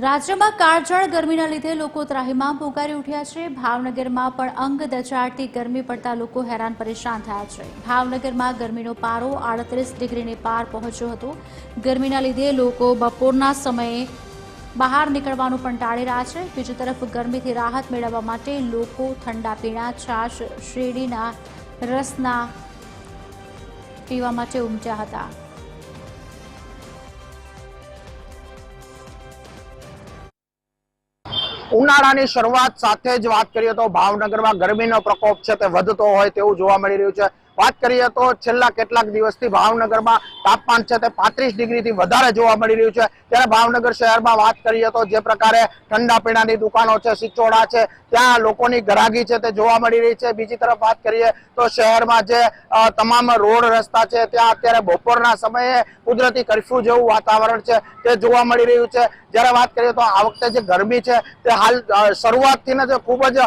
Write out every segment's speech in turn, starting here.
રાજ્યમાં કાળઝાળ ગરમીના લીધે લોકો ત્રાહિમામ પોકારી ઉઠ્યા છે। ભાવનગરમાં પણ અંગ દચાડતી ગરમી પડતા લોકો હેરાન પરેશાન થયા છે। ભાવનગરમાં ગરમીનો પારો 38 ડિગ્રીને પાર પહોંચ્યો હતો। ગરમીના લીધે લોકો બપોરના સમયે બહાર નીકળવાનું પણ ટાળી રહ્યા છે। બીજી તરફ ગરમીથી રાહત મેળવવા માટે લોકો ઠંડા પીણા, છાશ, શેરડીના રસના પીવા માટે ઉમટ્યા હતા। ઉનાળાની શરૂઆત સાથે જ વાત કરીએ તો ભાવનગરમાં ગરમીનો પ્રકોપ છે તે વધતો હોય તેવું જોવા મળી રહ્યું છે। વાત કરીએ તો છેલ્લા કેટલાક દિવસથી ભાવનગરમાં તાપમાન છે તે 35 ડિગ્રીથી વધારે જોવા મળી રહ્યું છે। ત્યારે ભાવનગર શહેરમાં વાત કરીએ તો જે પ્રકારે ઠંડા પીણાની દુકાનો છે, સિચોડા છે, ત્યાં લોકોની ગરાગી છે તે જોવા મળી રહી છે। બીજી તરફ વાત કરીએ તો શહેરમાં જે તમામ રોડ રસ્તા છે ત્યાં અત્યારે બપોરના સમયે કુદરતી કર્ફ્યુ જેવું વાતાવરણ છે તે જોવા મળી રહ્યું છે। જ્યારે વાત કરીએ તો આ વખતે જે ગરમી છે તે હાલ શરૂઆતથી જ ખૂબ જ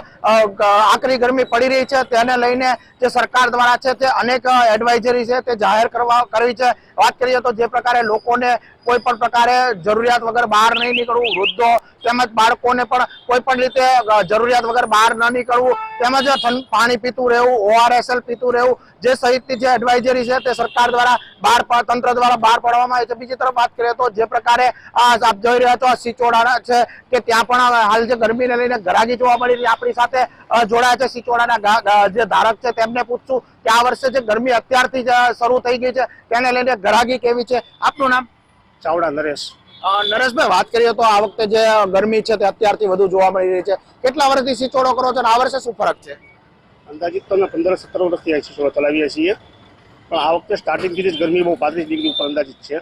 આકરી ગરમી પડી રહી છે। તેને લઈને જે સરકાર દ્વારા છે તે અનેક એડવાઇઝરી છે તે જાહેર કરી છે। વાત કરીએ તો જે પ્રકારે લોકોને કોઈ પણ પ્રકારે જરૂરિયાત વગર બહાર નહીં નીકળવું, વૃદ્ધો તેમજ બાળકોને પણ કોઈ પણ રીતે જરૂરિયાત વગર બહાર ન નીકળવું, તેમજ પાણી પીતું રહેવું, ORSL પીતું રહેવું, જે સહિતની જે એડવાઇઝરી છે તે સરકાર દ્વારા તંત્ર દ્વારા બહાર પાડવામાં આવી છે। બીજી તરફ વાત કરીએ તો જે પ્રકારે આપ જોઈ રહ્યા છો સિચોડા છે કે ત્યાં પણ હાલ જે ગરમીને લઈને ગરાગી જોવા મળી રહી। આપણી સાથે જોડાયા છે સિચોડાના જે ધારક છે તેમને પૂછશું કે આ વર્ષે જે ગરમી અત્યારથી જ શરૂ થઈ ગઈ છે તેને લઈને ગરાગી કેવી છે। આપનું નામ? ચાવડા નરેશ। નરેશભાઈ, વાત કરીએ તો આ વખતે જે ગરમી છે તે અત્યારથી વધુ જોવા મળી રહી છે, કેટલા વર્ષથી સિચોડો કરો છો અને આ વર્ષે શું ફરક છે? અંદાજિત તો અમે 15-17 વર્ષથી આ સિચોડો ચલાવીએ છીએ, પણ આ વખતે સ્ટાર્ટિંગથી જ ગરમી બહુ 35 ડિગ્રી ઉપર અંદાજિત છે।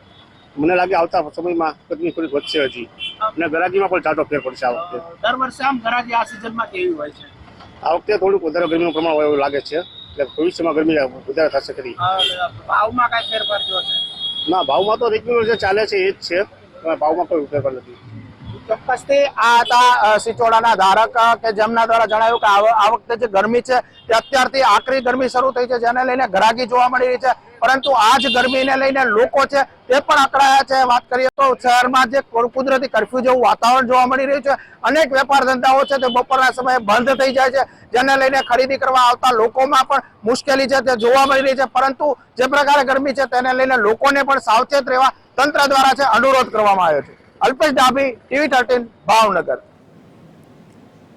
મને લાગે આવતા સમયમાં ગરમી થોડીક વધશે હજી, અને ગરાગીમાં પણ જાજો ફેર પડશે આ વખતે। દર વર્ષે આમ ગરાગી આ સિઝનમાં કેવી હોય છે? આ વખતે થોડુંક વધારે ગરમીનું પ્રમાણ હોય એવું લાગે છે, એટલે ભવિષ્યમાં ગરમી વધારે થશે ખરી। ભાવમાં કઈ ફેરફાર થયો છે? ના, ભાવમાં તો રેગ્યુલર જે ચાલે છે એ જ છે, ભાવમાં કોઈ ફેરફાર નથી। ચોક્કસથી આ હતા સિચોડાના ધારક કે જેમના દ્વારા જણાવ્યું કે આ વખતે જે ગરમી છે તે અત્યારથી આકરી ગરમી શરૂ થઈ છે, જેને લઈને ગરાગી જોવા મળી રહી છે, પરંતુ આ જ ગરમીને લઈને લોકો છે તે પણ અકળાયા છે। વાત કરીએ તો શહેરમાં જે કુદરતી કર્ફ્યુ જેવું વાતાવરણ જોવા મળી રહ્યું છે, અનેક વેપાર ધંધાઓ છે તે બપોરના સમયે બંધ થઈ જાય છે, જેને લઈને ખરીદી કરવા આવતા લોકોમાં પણ મુશ્કેલી છે તે જોવા મળી રહી છે। પરંતુ જે પ્રકારે ગરમી છે તેને લઈને લોકોને પણ સાવચેત રહેવા તંત્ર દ્વારા છે અનુરોધ કરવામાં આવ્યો છે। અલ્પેશ ડાભી, TV13 ભાવનગર।